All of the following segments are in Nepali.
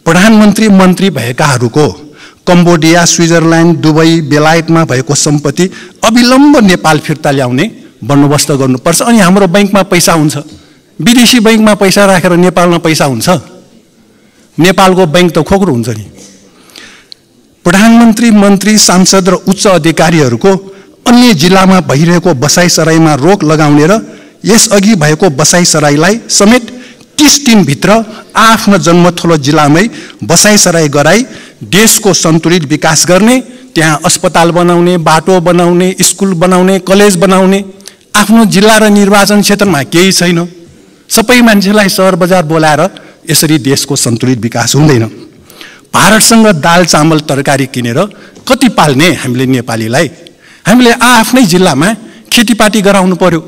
प्रधानमन्त्री मन्त्री भएकाहरूको कम्बोडिया, स्विजरल्यान्ड, दुबई, बेलायतमा भएको सम्पत्ति अविलम्ब नेपाल फिर्ता ल्याउने बन्दोबस्त गर्नुपर्छ। अनि हाम्रो बैंकमा पैसा हुन्छ, विदेशी बैंकमा पैसा राखेर नेपालमा पैसा हुन्छ? नेपालको बैंक त खोक्रो हुन्छ नि। प्रधानमन्त्री, मन्त्री, सांसद र उच्च अधिकारीहरूको अन्य जिल्लामा भइरहेको बसाइसराईमा रोक लगाउने र यसअघि भएको बसाइसराईलाई समेत 30 दिनभित्र आफ्नो जन्मथलो जिल्लामै बसाइसराई गराई देशको सन्तुलित विकास गर्ने, त्यहाँ अस्पताल बनाउने, बाटो बनाउने, स्कुल बनाउने, कलेज बनाउने। आफ्नो जिल्ला र निर्वाचन क्षेत्रमा केही छैन। सबै मान्छेलाई सहर बजार बोलाएर यसरी देशको सन्तुलित विकास हुँदैन। भारतसँग दाल चामल तरकारी किनेर कति पाल्ने हामीले नेपालीलाई? हामीले आफ्नै जिल्लामा खेतीपाती गराउनु पर्यो,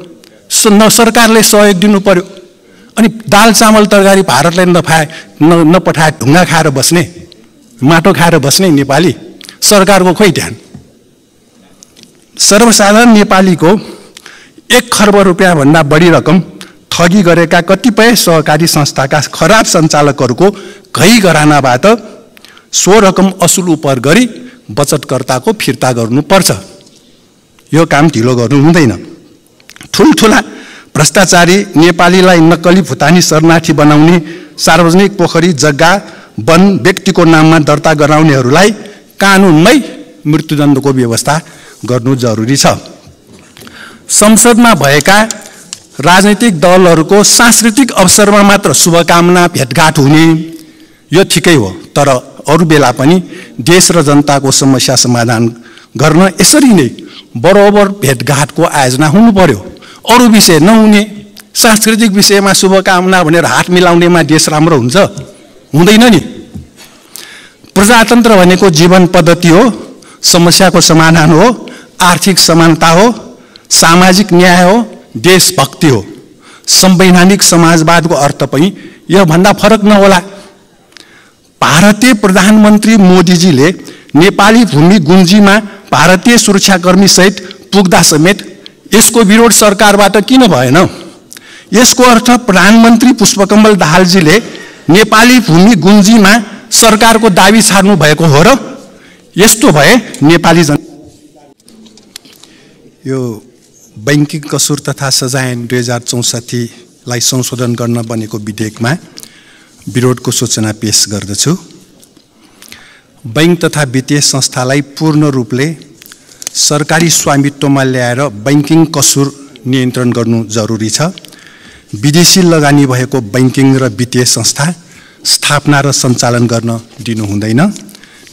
सरकारले सहयोग दिनु पर्यो। अनि दाल चामल तरकारी भारतलाई नपठाए ढुङ्गा खाएर बस्ने, माटो खाएर बस्ने नेपाली? सरकारको खोइ ध्यान। सर्वसाधारण नेपालीको 1 खर्ब रुपियाँ भन्दा बढी रकम ठगी गरेका कतिपय सहकारी संस्थाका खराब सञ्चालकहरूको घै घरानाबाट सो रकम असुल उपर गरी बचतकर्ताको फिर्ता गर्नुपर्छ। यो काम ढिलो गर्नु हुँदैन। ठुलठुला भ्रष्टाचारी नेपालीलाई नक्कली भुटानी शरणार्थी बनाउने, सार्वजनिक पोखरी जग्गा वन व्यक्तिको नाममा दर्ता गराउनेहरूलाई कानुनमै मृत्युदण्डको व्यवस्था गर्नु जरुरी छ। संसदमा भएका राजनीतिक दलहरूको सांस्कृतिक अवसरमा मात्र शुभकामना भेटघाट हुने यो ठिकै हो, तर अरू बेला पनि देश र जनताको समस्या समाधान गर्न यसरी नै बरोबर भेटघाटको आयोजना हुनु पर्यो। अरू विषय नहुने, सांस्कृतिक विषयमा शुभकामना भनेर हात मिलाउनेमा देश राम्रो हुन्छ? हुँदैन नि। प्रजातन्त्र भनेको जीवन पद्धति हो, समस्याको समाधान हो, आर्थिक समानता हो, सामाजिक न्याय हो, देशभक्ति हो। संवैधानिक समाजवादको अर्थ पनि यो भन्दा फरक नहोला। भारतीय प्रधानमन्त्री मोदीजीले नेपाली भूमि गुन्जीमा भारतीय सुरक्षाकर्मी सहित पुग्दा समेत यसको विरोध सरकारबाट किन भएन? यसको अर्थ प्रधानमन्त्री पुष्पकमल दाहालजीले नेपाली भूमि गुन्जीमा सरकारको दाबी छाड्नु भएको हो र? यस्तो भए नेपाली यो बैंकिङ कसुर तथा सजाय 2064 लाई संशोधन गर्न बनेको विधेयकमा विरोधको सूचना पेश गर्दछु। बैंक तथा वित्तीय संस्थालाई पूर्ण रूपले सरकारी स्वामित्वमा ल्याएर बैंकिङ कसुर नियन्त्रण गर्नु जरुरी छ। विदेशी लगानी भएको बैंकिङ र वित्तीय संस्था स्थापना र सञ्चालन गर्न दिनु हुँदैन।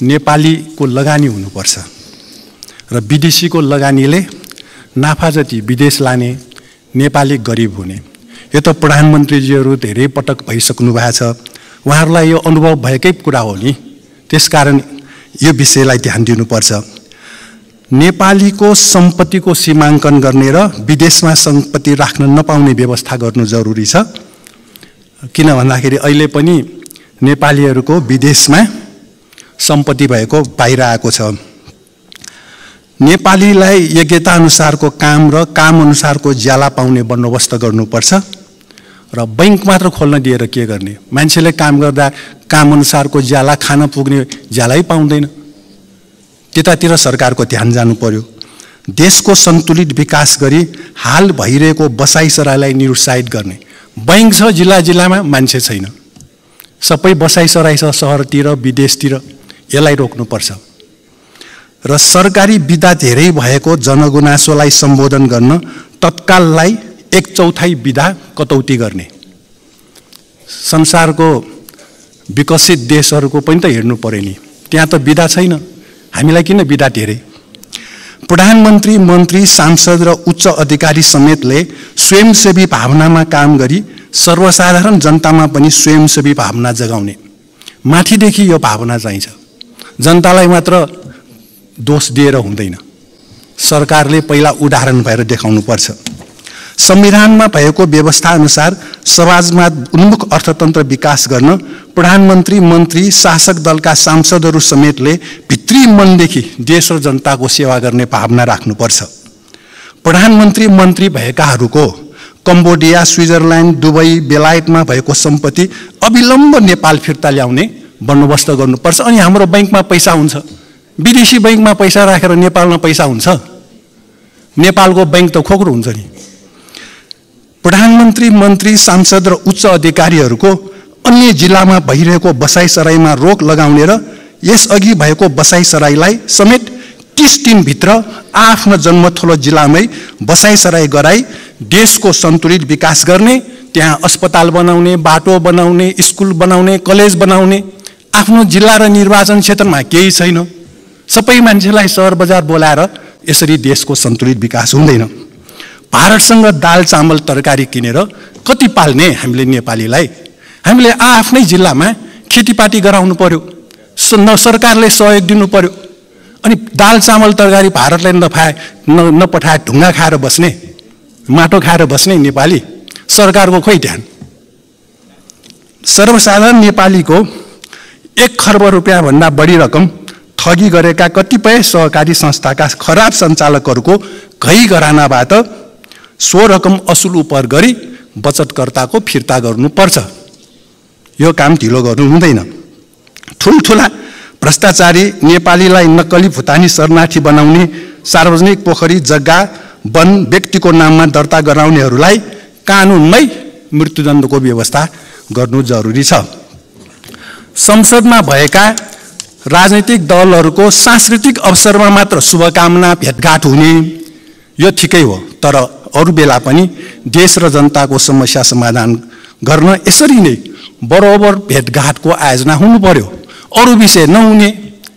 नेपालीको लगानी हुनुपर्छ र विदेशीको लगानीले नाफा जति विदेश लाने, नेपाली गरिब हुने। यो त प्रधानमन्त्रीजीहरू धेरै पटक भइसक्नु भएको छ, उहाँहरूलाई यो अनुभव भएकै कुरा हो नि। त्यसकारण यो विषयलाई ध्यान दिनुपर्छ। नेपालीको सम्पत्तिको सीमाङ्कन गर्ने र विदेशमा सम्पत्ति राख्न नपाउने व्यवस्था गर्नु जरुरी छ। किन भन्दाखेरि अहिले पनि नेपालीहरूको विदेशमा सम्पत्ति भएको बाहिर आएको छ। नेपालीलाई योग्यता अनुसारको काम र काम अनुसारको ज्याला पाउने बन्दोबस्त गर्नुपर्छ र बैंक मात्र खोल्न दिएर के गर्ने? मान्छेले काम गर्दा काम अनुसारको ज्याला खान पुग्ने ज्यालै पाउँदैन। त्यतातिर सरकारको ध्यान जानु पर्यो। देशको सन्तुलित विकास गरी हाल भइरहेको बसाइसराईलाई निरुत्साहित गर्ने। बैंक छ जिल्ला जिल्लामा, मान्छे छैन। सबै बसाइसराई छ सहरतिर, विदेशतिर। यसलाई रोक्नुपर्छ र सरकारी बिदा धेरै भएको जनगुनासोलाई सम्बोधन गर्न तत्काललाई 1/4 बिदा कटौती गर्ने। संसारको विकसित देशहरूको पनि त हेर्नु पर्यो नि, त्यहाँ त बिदा छैन। हामीलाई किन बिदा धेरै? प्रधानमन्त्री, मन्त्री, सांसद र उच्च अधिकारी समेतले स्वयंसेवी भावनामा काम गरी सर्वसाधारण जनतामा पनि स्वयंसेवी भावना जगाउने। माथिदेखि यो भावना चाहिन्छ। जनतालाई मात्र दोष दिएर हुँदैन। सरकारले पहिला उदाहरण भएर देखाउनुपर्छ। संविधानमा भएको व्यवस्था अनुसार समाजमा उन्मुख अर्थतन्त्र विकास गर्न प्रधानमन्त्री, मन्त्री, शासक दलका सांसदहरू समेतले भित्री मनदेखि देश र जनताको सेवा गर्ने भावना राख्नुपर्छ। प्रधानमन्त्री, मन्त्री भएकाहरूको कम्बोडिया, स्विजरल्यान्ड, दुबई, बेलायतमा भएको सम्पत्ति अविलम्ब नेपाल फिर्ता ल्याउने बन्दोबस्त गर्नुपर्छ। अनि हाम्रो बैंकमा पैसा हुन्छ, विदेशी बैंकमा पैसा राखेर नेपालमा पैसा हुन्छ? नेपालको बैंक त खोक्रो हुन्छ नि। प्रधानमन्त्री, मन्त्री, सांसद र उच्च अधिकारीहरूको अन्य जिल्लामा भइरहेको बसाइसराईमा रोक लगाउने र यसअघि भएको बसाइसराईलाई समेत 30 दिनभित्र आफ्नो जन्मथलो जिल्लामै बसाइसराई गराई देशको सन्तुलित विकास गर्ने, त्यहाँ अस्पताल बनाउने, बाटो बनाउने, स्कुल बनाउने, कलेज बनाउने। आफ्नो जिल्ला र निर्वाचन क्षेत्रमा केही छैन। सबै मान्छेलाई सहर बजार बोलाएर यसरी देशको सन्तुलित विकास हुँदैन। भारतसँग दाल चामल तरकारी किनेर कति पाल्ने हामीले नेपालीलाई? हामीले आफ्नै जिल्लामा खेतीपाती गराउनु पर्यो, सरकारले सहयोग दिनु पर्यो। अनि दाल चामल तरकारी भारतलाई नपठाए ढुङ्गा खाएर बस्ने, माटो खाएर बस्ने नेपाली? सरकारको खोइ ध्यान? सर्वसाधारण नेपालीको 1 खर्ब रुपियाँ भन्दा बढी रकम ठगी गरेका कतिपय सहकारी संस्थाका खराब सञ्चालकहरूको घै घरानाबाट सो रकम असुल उपर गरी बचतकर्ताको फिर्ता गर्नुपर्छ। यो काम ढिलो गर्नु हुँदैन। ठुलठुला भ्रष्टाचारी नेपालीलाई नक्कली भुटानी शरणार्थी बनाउने, सार्वजनिक पोखरी जग्गा वन व्यक्तिको नाममा दर्ता गराउनेहरूलाई कानुनमै मृत्युदण्डको व्यवस्था गर्नु जरुरी छ। संसदमा भएका राजनीतिक दलहरूको सांस्कृतिक अवसरमा मात्र शुभकामना भेटघाट हुने यो ठिकै हो, तर अरू बेला पनि देश र जनताको समस्या समाधान गर्न यसरी नै बरोबर भेटघाटको आयोजना हुनु पर्यो। अरू विषय नहुने,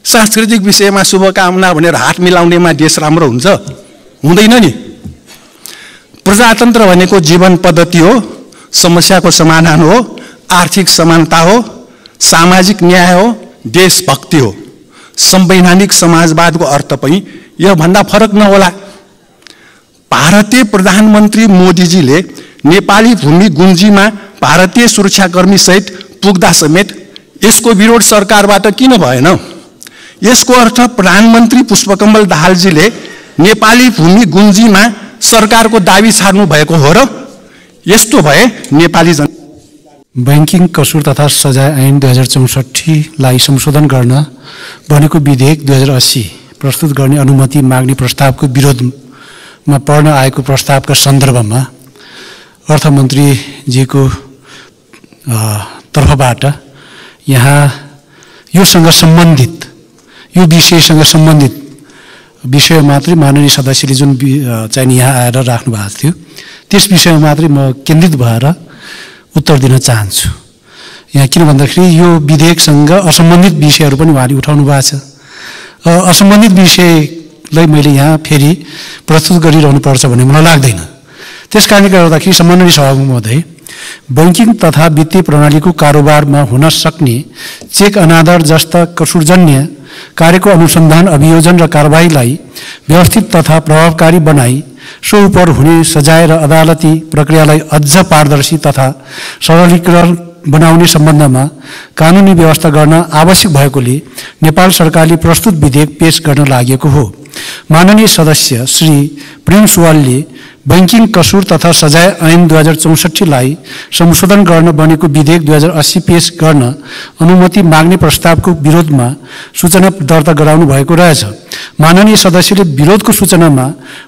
सांस्कृतिक विषयमा शुभकामना भनेर हात मिलाउनेमा देश राम्रो हुन्छ? हुँदैन नि। प्रजातन्त्र भनेको जीवन पद्धति हो, समस्याको समाधान हो, आर्थिक समानता हो, सामाजिक न्याय हो, देशभक्ति हो। संवैधानिक समाजवादको अर्थ पनि यो भन्दा फरक नहोला। भारतीय प्रधानमन्त्री मोदीजीले नेपाली भूमि गुन्जीमा भारतीय सुरक्षाकर्मी सहित पुग्दा समेत यसको विरोध सरकारबाट किन भएन? यसको अर्थ प्रधानमन्त्री पुष्पकमल दाहालजीले नेपाली भूमि गुन्जीमा सरकारको दाबी छाड्नु भएको हो र? यस्तो भए नेपाली बैंकिङ कसुर तथा सजाय ऐन 2064लाई संशोधन गर्न बनेको विधेयक 2080 प्रस्तुत गर्ने अनुमति माग्ने प्रस्तावको विरोधमा पढ्न आएको प्रस्तावका सन्दर्भमा अर्थमन्त्रीजीको तर्फबाट यहाँ योसँग सम्बन्धित, यो विषयसँग सम्बन्धित विषय मात्रै माननीय सदस्यले जुन चाहिँ यहाँ आएर राख्नु भएको थियो त्यस विषयमा मात्रै म केन्द्रित भएर उत्तर दिन चाहन्छु। यहाँ किन भन्दाखेरि यो विधेयकसँग असम्बन्धित विषयहरू पनि उहाँले उठाउनु भएको छ। असम्बन्धित विषयलाई मैले यहाँ फेरि प्रस्तुत गरिरहनु पर्छ भन्ने मलाई लाग्दैन। त्यस कारणले गर्दाखेरि सम्माननीय सभामुख महोदय, बैंकिङ तथा वित्तीय प्रणालीको कारोबारमा हुन सक्ने चेक अनादर जस्ता कसुरजन्य कार्यको अनुसन्धान, अभियोजन र कारबाहीलाई व्यवस्थित तथा प्रभावकारी बनाई सो उपर हुने सजाय र अदालती प्रक्रियालाई अझ पारदर्शी तथा सरलीकरण बनाउने सम्बन्धमा कानुनी व्यवस्था गर्न आवश्यक भएकोले नेपाल सरकारले प्रस्तुत विधेयक पेश गर्न लागेको हो। माननीय सदस्य श्री प्रेम सुवालले बैंकिङ कसुर तथा सजाय ऐन 2064लाई संशोधन गर्न बनेको विधेयक 2080 पेश गर्न अनुमति माग्ने प्रस्तावको विरोधमा सूचना दर्ता गराउनु भएको रहेछ। माननीय सदस्यले विरोधको सूचनामा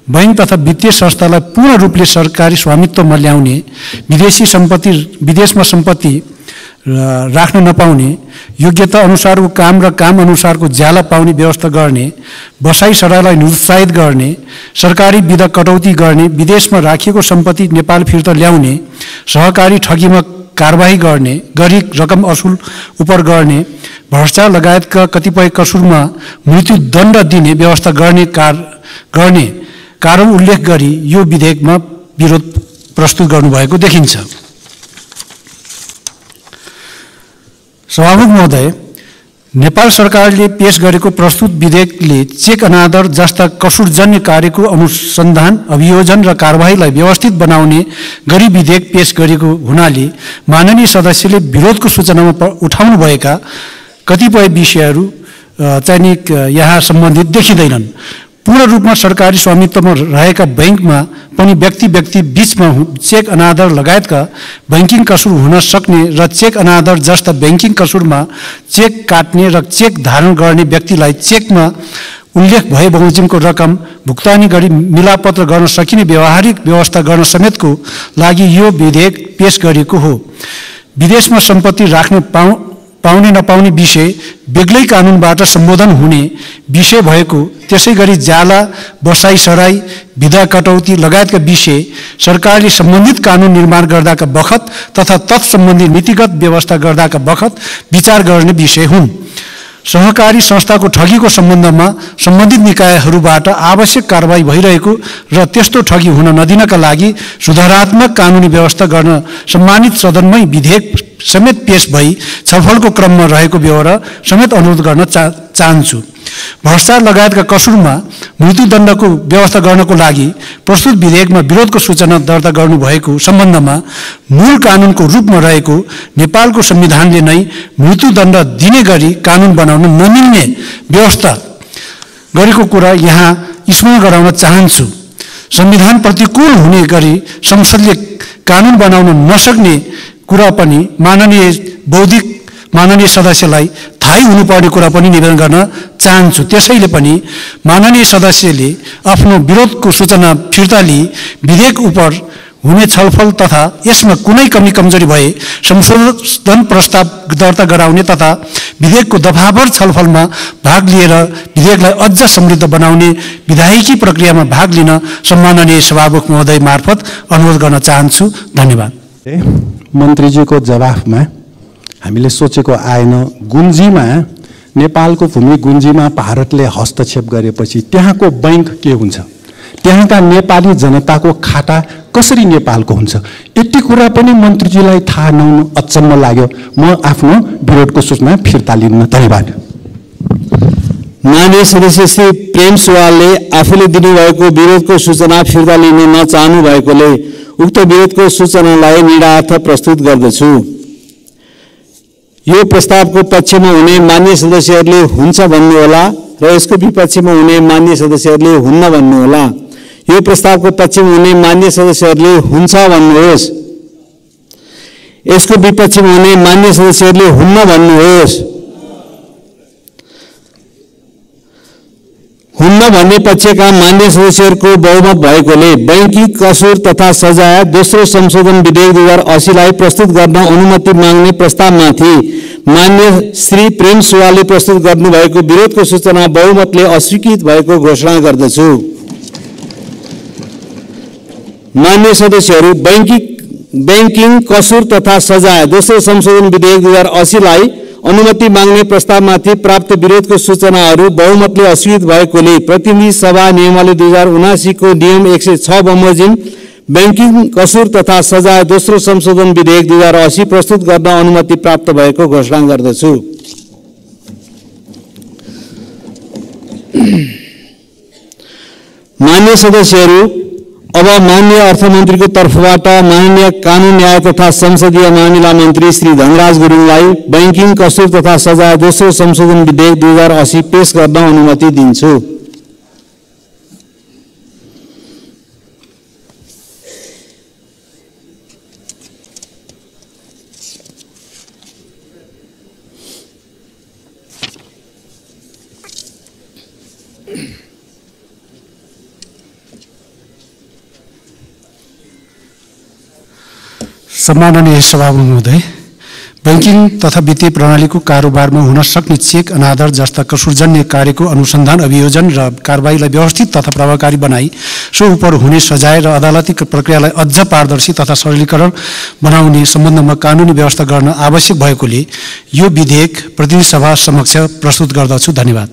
बैंक तथा वित्तीय संस्थालाई पूर्ण रूपले सरकारी स्वामित्वमा ल्याउने, विदेशमा सम्पत्ति राख्न नपाउने, योग्यता अनुसारको काम र काम अनुसारको ज्याला पाउने व्यवस्था गर्ने, बसाइसराईलाई निरुत्साहित गर्ने, सरकारी विधा कटौती गर्ने, विदेशमा राखिएको सम्पत्ति नेपाल फिर्ता ल्याउने, सहकारी ठगीमा कारबाही गर्ने, गरी रकम असुल उपर गर्ने, भ्रष्टाचार लगायतका कतिपय कसुरमा मृत्युदण्ड दिने व्यवस्था गर्ने कारण उल्लेख गरी यो विधेयकमा विरोध प्रस्तुत गर्नुभएको देखिन्छ। सभामुख महोदय, नेपाल सरकारले पेश गरेको प्रस्तुत विधेयकले चेक अनादर जस्ता कसुरजन्य कार्यको अनुसन्धान, अभियोजन र कारबाहीलाई व्यवस्थित बनाउने गरी विधेयक पेश गरेको हुनाले माननीय सदस्यले विरोधको सूचनामा उठाउनु भएका कतिपय विषयहरू चाहिँ यहाँ सम्बन्धित देखिँदैनन्। पूर्ण रूपमा सरकारी स्वामित्वमा रहेका बैंकमा पनि व्यक्ति बीचमा चेक अनादर लगायतका बैंकिङ कसुर हुन सक्ने र चेक अनादर जस्ता बैंकिङ कसुरमा चेक काट्ने र चेक धारण गर्ने व्यक्तिलाई चेकमा उल्लेख भए बमोजिमको रकम भुक्तानी गरी मिलापत्र गर्न सकिने व्यावहारिक व्यवस्था गर्न समेतको लागि यो विधेयक पेश गरिएको हो। विदेशमा सम्पत्ति राख्न पाउने नपाउने विषय बेग्लै कानुनबाट सम्बोधन हुने विषय भएको, त्यसैगरी जाला बसाई सराई विधा कटौती लगायतका विषय सरकारले सम्बन्धित कानुन निर्माण गर्दाका बखत तथा तत्सम्बन्धी नीतिगत व्यवस्था गर्दाका बखत विचार गर्ने विषय हुन्। सहकारी संस्थाको ठगीको सम्बन्धमा सम्बन्धित निकायहरूबाट आवश्यक कारबाही भइरहेको र त्यस्तो ठगी हुन नदिनका लागि सुधारात्मक कानुनी व्यवस्था गर्न सम्मानित सदनमै विधेयक समेत पेश भई छलफलको क्रममा रहेको बेहोरा समेत अनुरोध गर्न चाहन्छु। भ्रष्टाचार लगायतका कसुरमा मृत्युदण्डको व्यवस्था गर्नको लागि प्रस्तुत विधेयकमा विरोधको सूचना दर्ता गर्नुभएको सम्बन्धमा मूल कानुनको रूपमा रहेको नेपालको संविधानले नै मृत्युदण्ड दिने गरी कानुन बनाउन नमिल्ने व्यवस्था गरेको कुरा यहाँ स्मरण गराउन चाहन्छु। संविधान प्रतिकूल हुने गरी संसदले कानुन बनाउन नसक्ने कुरा पनि माननीय सदस्यलाई थाहै हुनुपर्ने कुरा पनि निवेदन गर्न चाहन्छु। त्यसैले पनि माननीय सदस्यले आफ्नो विरोधको सूचना फिर्ता लिई विधेयक उप हुने छलफल तथा यसमा कुनै कमी कमजोरी भए संशोधन प्रस्ताव दर्ता गराउने तथा विधेयकको दफाभर छलफलमा भाग लिएर विधेयकलाई अझ समृद्ध बनाउने विधायिकी प्रक्रियामा भाग लिन सम्माननीय सभामुख महोदय मार्फत अनुरोध गर्न चाहन्छु। धन्यवाद। मन्त्रीजीको जवाफमा हामीले सोचेको आएन। गुन्जीमा नेपालको भूमि गुन्जीमा भारतले हस्तक्षेप गरेपछि त्यहाँको बैंक के हुन्छ, त्यहाँका नेपाली जनताको खाता कसरी नेपालको हुन्छ, यति कुरा पनि मन्त्रीजीलाई थाहा नहुनु अचम्म लाग्यो। म आफ्नो विरोधको सूचना फिर्ता लिन्न। धन्यवाद। माननीय सदस्य श्री प्रेम सुवालले आफूले दिनुभएको विरोधको सूचना फिर्ता लिन नचाहनु भएकोले उक्त विरोधको सूचनालाई निरार्थ प्रस्तुत गर्दछु। यो प्रस्तावको पक्षमा हुने मान्य सदस्यहरूले हुन्छ भन्नुहोला र यसको विपक्षमा हुने मान्य सदस्यहरूले हुन्न भन्नुहोला। यो प्रस्तावको पक्षमा हुने मान्य सदस्यहरूले हुन्छ भन्नुहोस्। यसको विपक्षमा हुने मान्य सदस्यहरूले हुन्न भन्नुहोस्। हुन्न भन्ने पक्षका मान्य सदस्यहरूको बहुमत भएकोले बैंकिङ कसुर तथा सजाय दोस्रो संशोधन विधेयक 2080 लाई प्रस्तुत गर्न अनुमति माग्ने प्रस्तावमाथि मान्य श्री प्रेम सुवालले प्रस्तुत गर्नुभएको विरोधको सूचना बहुमतले अस्वीकृत भएको घोषणा गर्दछु। मान्य सदस्यहरू बैंकिङ कसुर तथा सजाय दोस्रो संशोधन विधेयक 2080 लाई अनुमति माग्ने प्रस्तावमाथि प्राप्त विरोधको सूचनाहरू बहुमतले अस्वीकृत भएकोले प्रतिनिधि सभा नियमावली 2079 को नियम 106 बमोजिम बैंकिङ कसुर तथा सजाय दोस्रो संशोधन विधेयक 2080 प्रस्तुत गर्न अनुमति प्राप्त भएको घोषणा गर्दछु। मान्य सदस्यहरू, अब माननीय अर्थमन्त्रीको तर्फबाट माननीय कानुन न्याय तथा संसदीय मामिला मन्त्री श्री धनराज गुरुङलाई बैंकिङ कसुर तथा सजाय दोस्रो संशोधन विधेयक 2080 पेश गर्न अनुमति दिन्छु। सम्माननीय सभामुख महोदय, बैंकिङ तथा वित्तीय प्रणालीको कारोबारमा हुन सक्ने चेक अनादर जस्ता कसुरजन्य कार्यको अनुसन्धान अभियोजन र कारबाहीलाई व्यवस्थित तथा प्रभावकारी बनाई सो उपर हुने सजाय र अदालती प्रक्रियालाई अझ पारदर्शी तथा सरलीकरण बनाउने सम्बन्धमा कानुनी व्यवस्था गर्न आवश्यक भएकोले यो विधेयक प्रतिनिधि सभा समक्ष प्रस्तुत गर्दछु। धन्यवाद।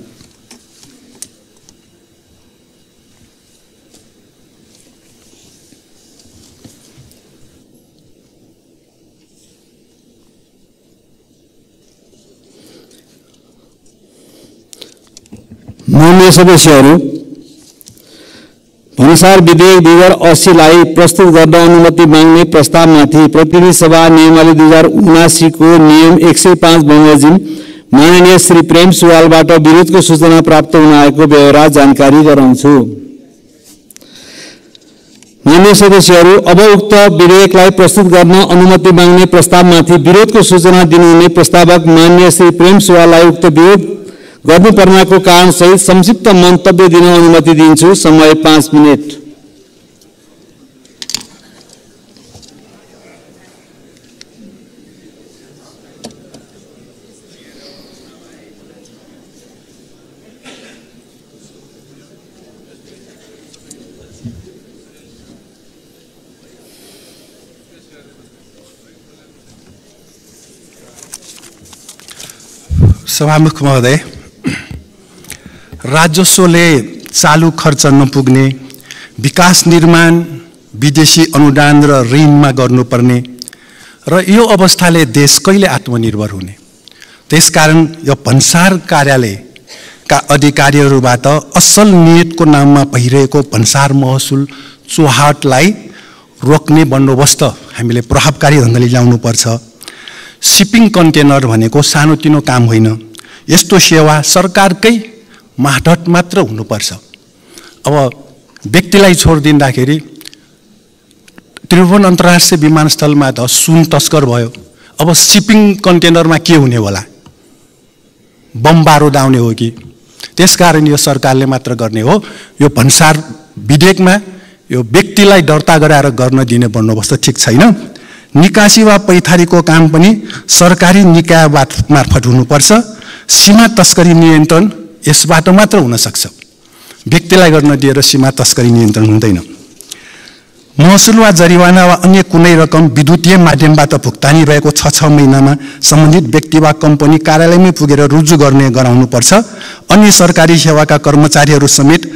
माननीय सदस्यहरू, अनुसार विधेयक 2080 लाई प्रस्तुत गर्न अनुमति माग्ने प्रस्तावमाथि प्रतिनिधि सभा नियमावली 2079 को नियम 105 बमोजिम माननीय श्री प्रेम सुवालबाट विरोधको सूचना प्राप्त हुन आएको ब्यौरा जानकारी गराउँछु। माननीय सदस्यहरू, अब उक्त विधेयकलाई प्रस्तुत गर्न अनुमति माग्ने प्रस्तावमाथि विरोधको सूचना दिनुहुने प्रस्तावक माननीय श्री प्रेम सुवाललाई उक्त विरोध गर्नुपर्नको कारणसहित संक्षिप्त मन्तव्य दिन अनुमति दिन्छु। समय 5 मिनेट। सभामुख महोदय, राजस्वले चालू खर्च नपुग्ने, विकास निर्माण विदेशी अनुदान र ऋणमा गर्नुपर्ने र यो अवस्थाले देश कहिले आत्मनिर्भर हुने? त्यसकारण यो भन्सार कार्यालयका अधिकारीहरूबाट असल नियतको नाममा भइरहेको भन्सार महसुल चुहाटलाई रोक्ने बन्दोबस्त हामीले प्रभावकारी ढङ्गले ल्याउनुपर्छ। शिपिङ कन्टेनर भनेको सानोतिनो काम होइन। यस्तो सेवा सरकारकै मार्फत मात्र हुनुपर्छ। अब व्यक्तिलाई छोडिदिँदाखेरि त्रिभुवन अन्तर्राष्ट्रिय विमानस्थलमा त सुन तस्कर भयो, अब शिपिङ कन्टेनरमा के हुने होला? बम बारुद आउने हो कि? त्यसकारण यो सरकारले मात्र गर्ने हो। यो भन्सार विधेयकमा यो व्यक्तिलाई दर्ता गराएर गर्न दिने बन्दोबस्त ठिक छैन। निकासी वा पैथारीको काम पनि सरकारी निकाय मार्फत हुनुपर्छ। सीमा तस्करी नियन्त्रण यसबाट मात्र हुन सक्छ। व्यक्तिलाई गर्न दिएर सीमा तस्करी नियन्त्रण हुँदैन। महसुल वा जरिवाना वा अन्य कुनै रकम विद्युतीय माध्यमबाट भुक्तानी भएको 6 महिनामा सम्बन्धित व्यक्ति वा कम्पनी कार्यालयमै पुगेर रुजु गर्ने गराउनुपर्छ। अन्य सरकारी सेवाका कर्मचारीहरू समेत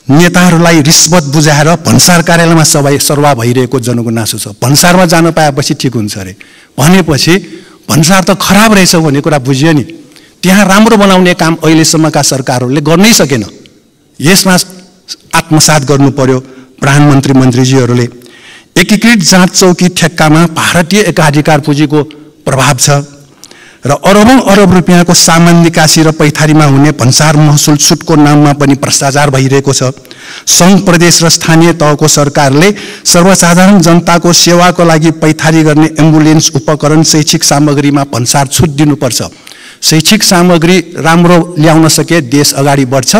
नेताहरूलाई रिश्वत बुझाएर भन्सार कार्यालयमा सरुवा भइरहेको जनगुनासो छ। भन्सारमा जान पाएपछि ठिक हुन्छ अरे भनेपछि भन्सार त खराब रहेछ भन्ने कुरा बुझियो नि। त्यहाँ राम्रो बनाउने काम अहिलेसम्मका सरकारहरूले गर्नै सकेन। यसमा आत्मसात गर्नु पर्यो प्रधानमन्त्री मन्त्रीजीहरूले। एकीकृत जाँच चौकी ठेक्कामा भारतीय एकाधिकार पुँजीको प्रभाव छ र अरबौं अरब रुपियाँको सामान निकासी र पैथारीमा हुने भन्सार महसुल छुटको नाममा पनि भ्रष्टाचार भइरहेको छ। सङ्घ प्रदेश र स्थानीय तहको सरकारले सर्वसाधारण जनताको सेवाको लागि पैथारी गर्ने एम्बुलेन्स उपकरण शैक्षिक सामग्रीमा भन्सार छुट दिनुपर्छ। शैक्षिक सामग्री राम्रो ल्याउन सके देश अगाडि बढ्छ।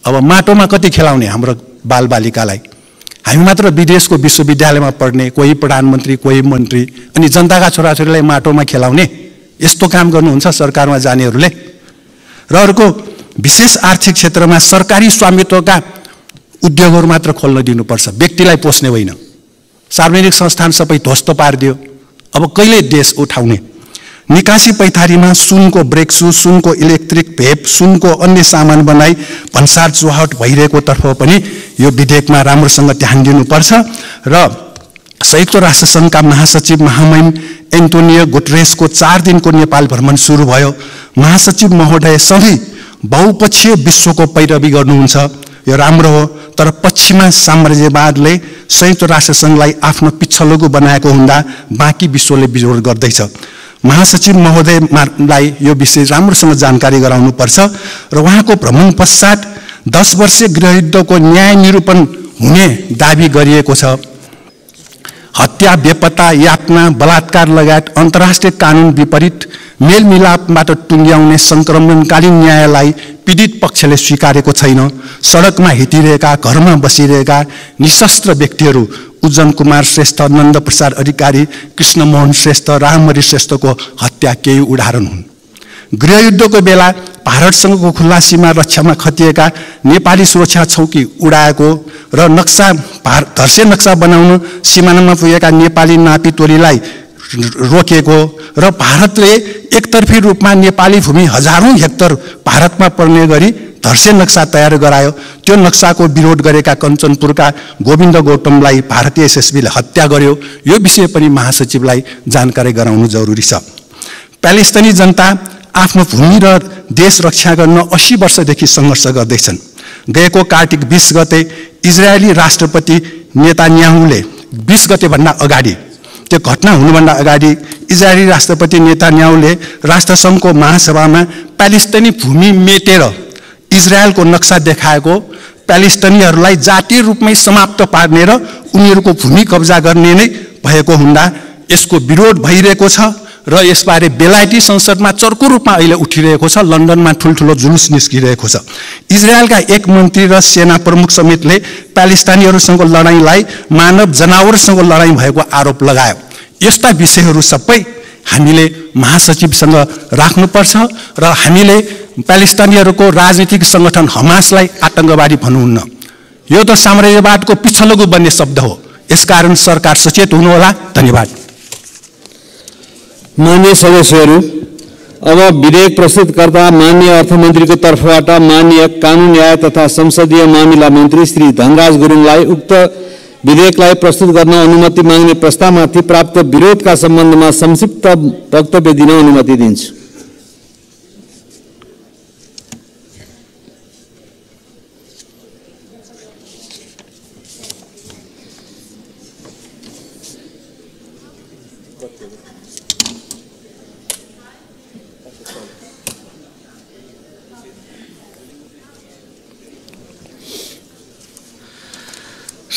अब माटोमा कति खेलाउने हाम्रो बालबालिकालाई? हामी मात्र विदेशको विश्वविद्यालयमा पढ्ने, कोही प्रधानमन्त्री कोही मन्त्री, अनि जनताका छोराछोरीलाई माटोमा खेलाउने यस्तो काम गर्नुहुन्छ सरकारमा जानेहरूले। र अर्को विशेष आर्थिक क्षेत्रमा सरकारी स्वामित्वका उद्योगहरू मात्र खोल्न दिनुपर्छ, व्यक्तिलाई पोस्ने होइन। सार्वजनिक संस्थान सबै ध्वस्त पारिदियो, अब कहिले देश उठाउने? निकासी पैथारीमा सुनको ब्रेक सु, सुनको इलेक्ट्रिक भेप, सुनको अन्य सामान बनाई भन्सार चुहाट भइरहेको तर्फ पनि यो विधेयकमा राम्रोसँग ध्यान दिनुपर्छ। र संयुक्त राष्ट्र सङ्घका महासचिव महामहिम एन्टोनियो गुटेरेसको 4 दिनको नेपाल भ्रमण सुरु भयो। महासचिव महोदय सधैँ बहुपक्षीय विश्वको पैरवी गर्नुहुन्छ, यो राम्रो हो। तर पश्चिमा साम्राज्यवादले संयुक्त राष्ट्र सङ्घलाई आफ्नो पिछलगु बनाएको हुँदा बाँकी विश्वले विरोध गर्दैछ। महासचिव महोदयलाई यो विषय राम्रोसँग जानकारी गराउनुपर्छ र उहाँको भ्रमण पश्चात 10 वर्षीय गृहयुद्धको न्याय निरूपण हुने दाबी गरिएको छ। हत्या, बेपत्ता, यातना, बलात्कार लगायत अन्तर्राष्ट्रिय कानुन विपरीत मेलमिलापबाट टुङ्ग्याउने सङ्क्रमणकालीन न्यायलाई पीडित पक्षले स्वीकारेको छैन। सडकमा हिँडिरहेका, घरमा बसिरहेका निशस्त्र व्यक्तिहरू उज्जन कुमार श्रेष्ठ, नन्द प्रसाद अधिकारी, कृष्णमोहन श्रेष्ठ, रामहरि श्रेष्ठको हत्या केही उदाहरण हुन्। गृहयुद्धको बेला भारतसँगको खुल्ला सीमा रक्षामा खटिएका नेपाली सुरक्षा चौकी उडाएको र धर्से नक्सा बनाउन सिमानामा पुगेका नेपाली नापी टोलीलाई रोकेको र भारतले एकतर्फी रूपमा नेपाली भूमि हजारौं हेक्टर भारतमा पर्ने गरी धर्से नक्सा तयार गरायो। त्यो नक्साको विरोध गरेका कञ्चनपुरका गोविन्द गौतमलाई भारतीय एसएसबीले हत्या गर्यो। यो विषय पनि महासचिवलाई जानकारी गराउनु जरुरी छ। प्यालेस्टाइनी जनता आफ्नो भूमि र देश रक्षा गर्न 80 वर्षदेखि सङ्घर्ष गर्दैछन्। गएको कार्तिक 20 गते इजरायली राष्ट्रपति नेतान्याहुले 20 गते भन्दा अगाडि त्यो घटना हुनुभन्दा अगाडि इजरायली राष्ट्रपति नेतान्याहुले राष्ट्रसङ्घको महासभामा प्यालेस्टाइनी भूमि मेटेर इजरायलको नक्सा देखाएको प्यालेस्टाइनीहरूलाई जातीय रूपमै समाप्त पार्ने र उनीहरूको भूमि कब्जा गर्ने नै भएको हुँदा यसको विरोध भइरहेको छ र यसबारे बेलायती संसदमा चर्को रूपमा अहिले उठिरहेको छ। लन्डनमा ठुल्ठुलो जुलुस निस्किरहेको छ। इजरायलका एक मन्त्री र सेना प्रमुख समेतले प्यालेस्टाइनीहरूसँग लडाईँलाई मानव जनावरसँग लडाईँ भएको आरोप लगायो। यस्ता विषयहरू सबै हामीले महासचिवसँग राख्नुपर्छ र हामीले प्यालेस्टाइनीहरूको राजनीतिक सङ्गठन हमासलाई आतंकवादी भन्नुहुन्न। यो त साम्राज्यवादको पिछलगु बन्ने शब्द हो। यसकारण सरकार सचेत हुनुहोला। धन्यवाद। मान्य सदस्यहरू, अब विधेयक प्रस्तुतकर्ता माननीय अर्थमन्त्रीको तर्फबाट माननीय कानुन न्याय तथा संसदीय मामिला मन्त्री श्री धनराज गुरुङलाई उक्त विधेयकलाई प्रस्तुत गर्न अनुमति माग्ने प्रस्तावमाथि प्राप्त विरोधका सम्बन्धमा संक्षिप्त वक्तव्य दिन अनुमति दिन्छु।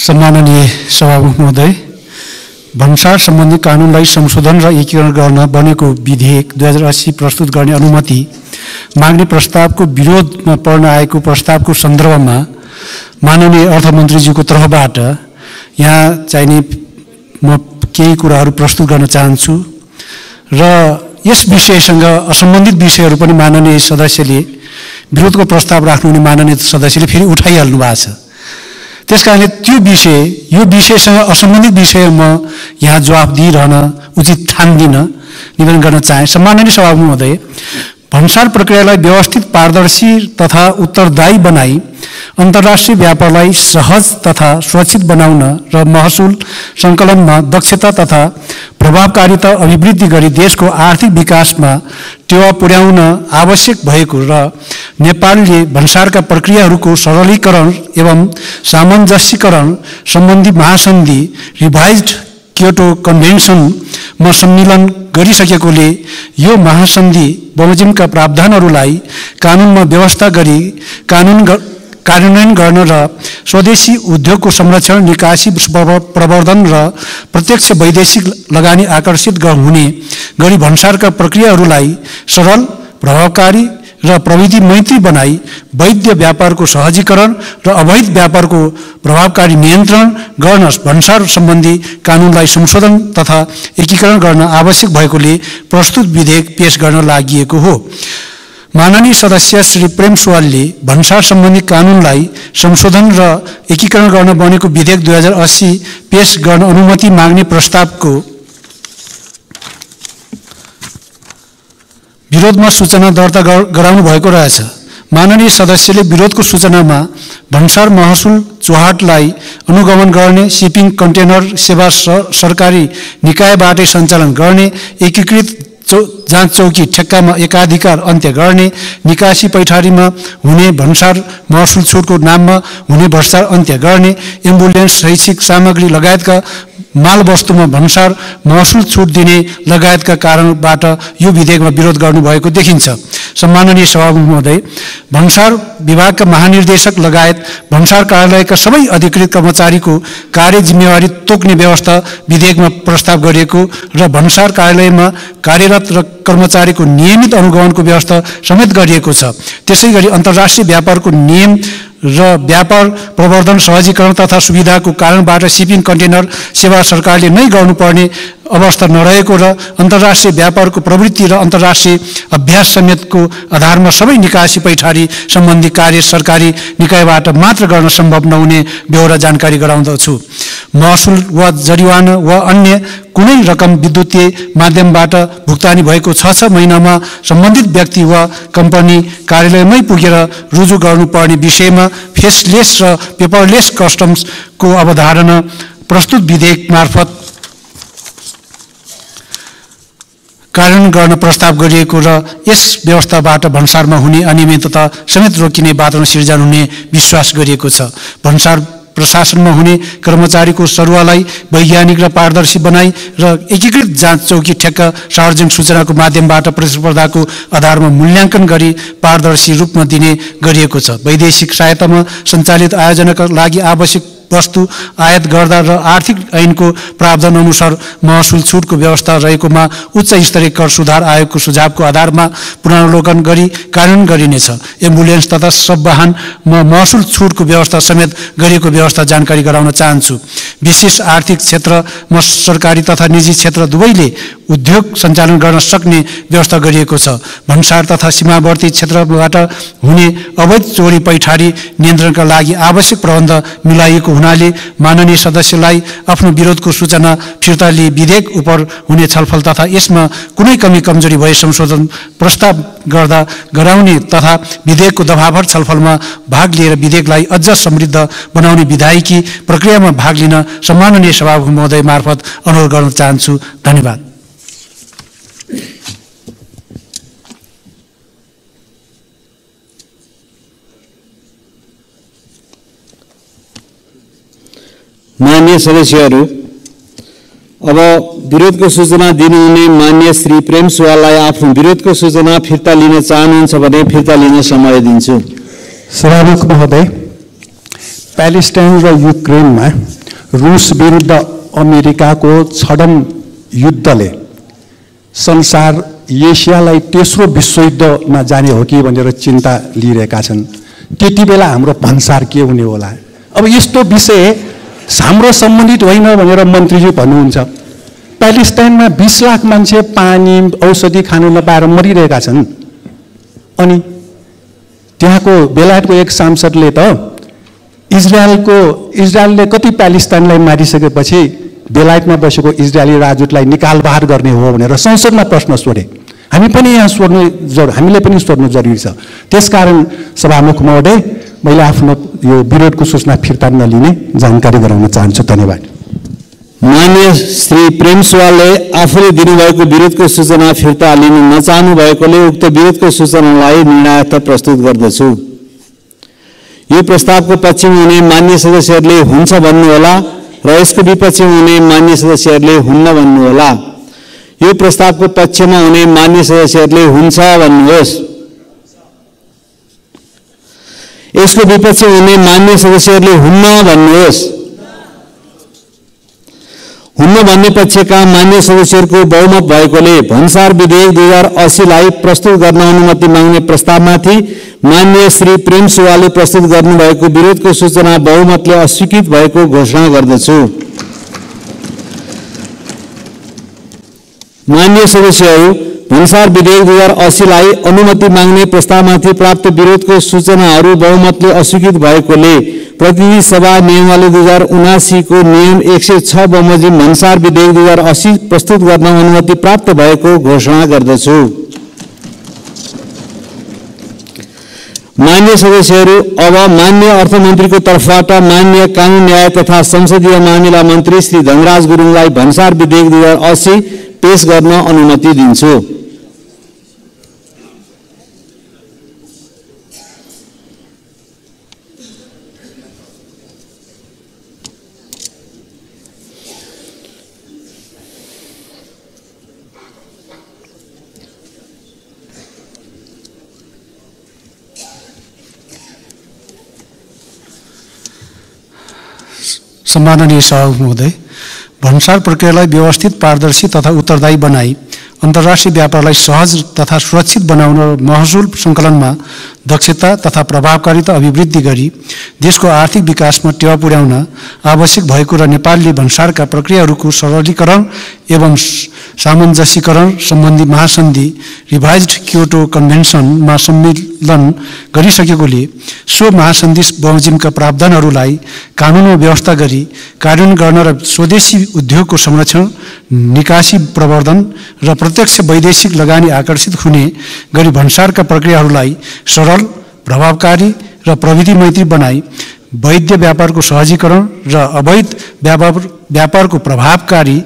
सम्माननीय सभामुख महोदय, भन्सार सम्बन्धी कानुनलाई संशोधन र एकीकरण गर्न बनेको विधेयक 2080 प्रस्तुत गर्ने अनुमति माग्ने प्रस्तावको विरोधमा पर्न आएको प्रस्तावको सन्दर्भमा माननीय अर्थमन्त्रीज्यूको तर्फबाट यहाँ चाहिने म केही कुराहरू प्रस्तुत गर्न चाहन्छु र यस विषयसँग असम्बन्धित विषयहरू पनि माननीय सदस्यले विरोधको प्रस्ताव राख्नुहुने माननीय सदस्यले फेरि उठाइहाल्नु भएको छ। त्यसकारणले त्यो विषय यो विषयसँग असम्बन्धित विषयमा यहाँ जवाफ दिइरहन उचित ठान्दिन, निवेदन गर्न चाहे। सम्माननीय सभामुख महोदय, भन्सार प्रक्रियालाई व्यवस्थित, पारदर्शी तथा उत्तरदायी बनाई अन्तर्राष्ट्रिय व्यापारलाई सहज तथा सुरक्षित बनाउन र महसुल सङ्कलनमा दक्षता तथा प्रभावकारिता अभिवृद्धि गरी देशको आर्थिक विकासमा टेवा पुर्याउन आवश्यक भएको र नेपालले भन्सारका प्रक्रियाहरूको सरलीकरण एवं सामञ्जस्यकरण सम्बन्धी महासन्धि रिभाइज्ड क्योटो कन्भेन्सनमा सम्मिलन गरिसकेकोले यो महासन्धि बमोजिमका प्रावधानहरूलाई कानुनमा व्यवस्था गरी कार्यान्वयन गर्न र स्वदेशी उद्योगको संरक्षण, निकासी, प्रवर्धन र प्रत्यक्ष वैदेशिक लगानी आकर्षित हुने गरी भन्सारका प्रक्रियाहरूलाई सरल, प्रभावकारी र प्रविधि मैत्री बनाई वैध व्यापारको सहजीकरण र अवैध व्यापारको प्रभावकारी नियन्त्रण गर्न भन्सार सम्बन्धी कानुनलाई संशोधन तथा एकीकरण गर्न आवश्यक भएकोले प्रस्तुत विधेयक पेश गर्न लागि हो। माननीय सदस्य श्री प्रेम सुवालले भन्सार सम्बन्धी कानुनलाई संशोधन र एकीकरण गर्न बनेको विधेयक 2080 पेश गर्न अनुमति माग्ने प्रस्तावको विरोधमा सूचना दर्ता गराउनु भएको रहेछ। माननीय सदस्यले विरोधको सूचनामा भन्सार महसुल चौहाटलाई अनुगमन गर्ने, शिपिङ कन्टेनर सेवा सरकारी निकायबाटै सञ्चालन गर्ने, एकीकृत जाँच चौकी ठेक्कामा एकाधिकार अन्त्य गर्ने, निकासी पैठारीमा हुने भन्सार महसुल छुटको नाममा हुने भ्रष्टाचार अन्त्य गर्ने, एम्बुलेन्स, शैक्षिक सामग्री लगायतका माल वस्तुमा भन्सार महसुल छुट दिने लगायतका कारणबाट यो विधेयकमा विरोध गर्नुभएको देखिन्छ। सम्माननीय सभामुख महोदय, भन्सार विभागका महानिर्देशक लगायत भन्सार कार्यालयका सबै अधिकृत कर्मचारीको कार्य जिम्मेवारी तोक्ने व्यवस्था विधेयकमा प्रस्ताव गरिएको र भन्सार कार्यालयमा कार्यरत र कर्मचारीको नियमित अनुगमनको व्यवस्था समेत गरिएको छ। त्यसैगरी अन्तर्राष्ट्रिय व्यापारको नियम र व्यापार प्रवर्धन, सहजीकरण तथा सुविधाको कारणबाट शिपिङ कन्टेनर सेवा सरकारले नै गर्नुपर्ने अवस्था नरहेको र अन्तर्राष्ट्रिय व्यापारको प्रवृत्ति र अन्तर्राष्ट्रिय अभ्यास समेतको आधारमा सबै निकासी पैठारी सम्बन्धी कार्य सरकारी निकायबाट मात्र गर्न सम्भव नहुने बेहोरा जानकारी गराउँदछु। महसुल वा जरिवाना वा अन्य कुनै रकम विद्युतीय माध्यमबाट भुक्तानी भएको 6 महिनामा सम्बन्धित व्यक्ति वा कम्पनी कार्यालयमै पुगेर रुजु गर्नुपर्ने विषयमा फेसलेस र पेपरलेस कस्टम्सको अवधारणा प्रस्तुत विधेयक मार्फत कार्यान्वयन गर्न प्रस्ताव गरिएको र यस व्यवस्थाबाट भन्सारमा हुने अनियमितता समेत रोकिने वातावरण सिर्जना हुने विश्वास गरिएको छ। भन्सार प्रशासनमा हुने कर्मचारीको सरुवालाई वैज्ञानिक र पारदर्शी बनाई र एकीकृत जाँच चौकी ठेक्का सार्वजनिक सूचनाको माध्यमबाट प्रतिस्पर्धाको आधारमा मूल्याङ्कन गरी पारदर्शी रूपमा दिने गरिएको छ। वैदेशिक सहायतामा सञ्चालित आयोजनाका लागि आवश्यक वस्तु आयात गर्दा र आर्थिक ऐनको प्रावधान अनुसार महसुल छुटको व्यवस्था रहेकोमा उच्च स्तरीय कर सुधार आयोगको सुझावको आधारमा पुनरावलोकन गरी कानुन गरिनेछ। एम्बुलेन्स तथा सब वाहनमा महसुल छुटको व्यवस्था समेत गरिएको व्यवस्था जानकारी गराउन चाहन्छु। विशेष आर्थिक क्षेत्रमा सरकारी तथा निजी क्षेत्र दुवैले उद्योग सञ्चालन गर्न सक्ने व्यवस्था गरिएको छ। भन्सार तथा सीमावर्ती क्षेत्रबाट हुने अवैध चोरी पैठारी नियन्त्रणका लागि आवश्यक प्रबन्ध मिलाइएको हुनाले माननीय सदस्यलाई आफ्नो विरोधको सूचना फिर्ता लिए विधेयक उप हुने छलफल तथा यसमा कुनै कमी कमजोरी भए संशोधन प्रस्ताव गर्दा गराउने तथा विधेयकको दफाभर छलफलमा भाग लिएर विधेयकलाई अझ समृद्ध बनाउने विधायकी प्रक्रियामा भाग लिन सम्माननीय सभामुख महोदय मार्फत अनुरोध गर्न चाहन्छु। धन्यवाद। मान्य सदस्यहरू, अब विरोधको सूचना दिनुहुने मान्य श्री प्रेम सुवाललाई आफ्नो विरोधको सूचना फिर्ता लिन चाहनुहुन्छ भने फिर्ता लिन समय दिन्छु। सभामुख महोदय, प्यालेस्टाइन र युक्रेनमा रुस विरुद्ध अमेरिकाको छडम युद्धले संसार एसियालाई तेस्रो विश्वयुद्धमा जाने हो कि भनेर चिन्ता लिइरहेका छन्। त्यति बेला हाम्रो भन्सार के हुने होला? अब यस्तो विषय हाम्रो सम्बन्धित होइन भनेर मन्त्रीजी भन्नुहुन्छ। प्यालेस्टाइनमा 20 लाख मान्छे पानी औषधि खानु नपाएर मरिरहेका छन्। अनि त्यहाँको बेलायतको एक सांसदले त इजरायलले कति प्यालेस्टाइनलाई मारिसकेपछि बेलायतमा बसेको इजरायली राजदूतलाई निकाल बाहर गर्ने हो भनेर संसदमा प्रश्न सोधे। हामी पनि यहाँ हामीले पनि सोध्नु जरुरी छ। त्यसकारण सभामुख महोदय, मैले आफ्नो यो विरोधको सूचना फिर्ता नलिने जानकारी गराउन चाहन्छु। धन्यवाद। मान्य श्री प्रेम सुवालले आफूले दिनुभएको विरोधको सूचना फिर्ता लिन नचाहनु भएकोले उक्त विरोधको सूचनालाई निर्णायक प्रस्तुत गर्दछु। यो प्रस्तावको पक्षमा हुने मान्य सदस्यहरूले हुन्छ भन्नुहोला र यसको विपक्षमा हुने मान्य सदस्यहरूले हुन्न भन्नुहोला। यो प्रस्तावको पक्षमा हुने मान्य सदस्यहरूले हुन्छ भन्नुहोस्। यसको विपक्षमा हुने मान्य सदस्यहरूले हुन्न भन्नुहोस्। हुन्न भन्ने पक्षका मान्य सदस्यहरूको बहुमत भएकोले भन्सार विधेयक 2080 लाई प्रस्तुत गर्न अनुमति माग्ने प्रस्तावमाथि मान्य श्री प्रेम सुवालले प्रस्तुत गर्नुभएको विरोधको सूचना बहुमतले अस्वीकृत भएको घोषणा गर्दछु। मान्य सदस्यहरू, भन्सार विधेयक 2080 लाई अनुमति माग्ने प्रस्तावमाथि प्राप्त विरोधको सूचनाहरू बहुमतले अस्वीकृत भएकोले प्रतिनिधि सभा नियमावली 2079 को नियम 106 बमोजिम भन्सार विधेयक 2080 प्रस्तुत गर्न अनुमति प्राप्त भएको घोषणा गर्दछु। मान्य सदस्यहरू, अब मान्य अर्थमन्त्रीको तर्फबाट मान्य कानून न्याय तथा संसदीय मामिला मन्त्री श्री धनराज गुरुङलाई भन्सार विधेयक 2080 पेश गर्न अनुमति दिन्छु। सम्माननीय सभामुख महोदय, भन्सार प्रक्रियालाई व्यवस्थित, पारदर्शी तथा उत्तरदायी बनाई अन्तर्राष्ट्रिय व्यापारलाई सहज तथा सुरक्षित बनाउन र महसुल सङ्कलनमा दक्षता तथा प्रभावकारिता अभिवृद्धि गरी देशको आर्थिक विकासमा टेवा पुर्याउन आवश्यक भएको र नेपालले भन्सारका प्रक्रियाहरूको सरलीकरण एवं सामञ्जस्यीकरण सम्बन्धी महासन्धि रिभाइज्ड क्योटो कन्भेन्सनमा सम्मेलन गरिसकेकोले सो महासन्धि बमोजिमका प्रावधानहरूलाई कानुनमा व्यवस्था गरी कार्यान्वयन गर्न र स्वदेशी उद्योगको संरक्षण, निकासी प्रवर्धन र प्रत्यक्ष वैदेशिक लगानी आकर्षित हुने गरी भन्सारका प्रक्रियाहरूलाई सरल, प्रभावकारी र प्रविधि मैत्री बनाई वैध व्यापारको सहजीकरण र अवैध व्यापारको प्रभावकारी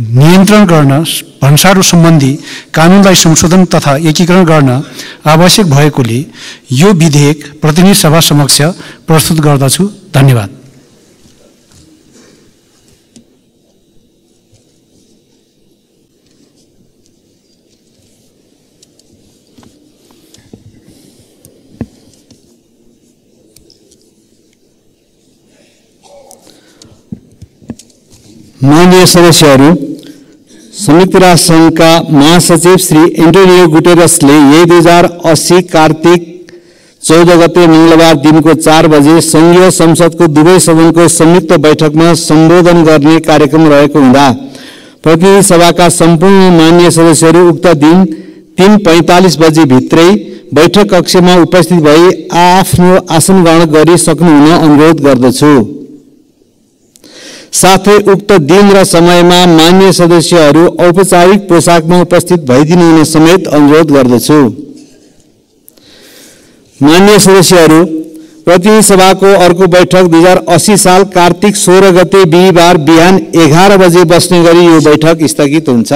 नियन्त्रण गर्न भन्सार सम्बन्धी कानुनलाई संशोधन तथा एकीकरण गर्न आवश्यक भएकोले यो विधेयक प्रतिनिधि सभा समक्ष प्रस्तुत गर्दछु। धन्यवाद। माननीय सदस्यहरू, संयुक्त राष्ट्र संघका महासचिव श्री एन्टोनियो गुटेरसले यही 2080 कार्तिक 14 गते मंगलबार दिनको 4 बजे संघीय संसदको दुवै सदनको संयुक्त बैठकमा सम्बोधन गर्ने कार्यक्रम रहेको हुँदा प्रतिनिधि सभाका सम्पूर्ण माननीय सदस्यहरू उक्त दिन 3:45 बजे भित्रै बैठक कक्षमा उपस्थित भई आफ्नो आसन ग्रहण गरी सक्नुहुन अनुरोध गर्दछु। साथै उक्त दिन र समयमा माननीय सदस्यहरू औपचारिक पोसाकमा उपस्थित भइदिनु हुन समेत अनुरोध गर्दछु। माननीय सदस्यहरू, प्रतिनिधि सभाको अर्को बैठक 2080 साल कार्तिक 16 गते बिहीबार बिहान 11 बजे बस्ने गरी यो बैठक स्थगित हुन्छ।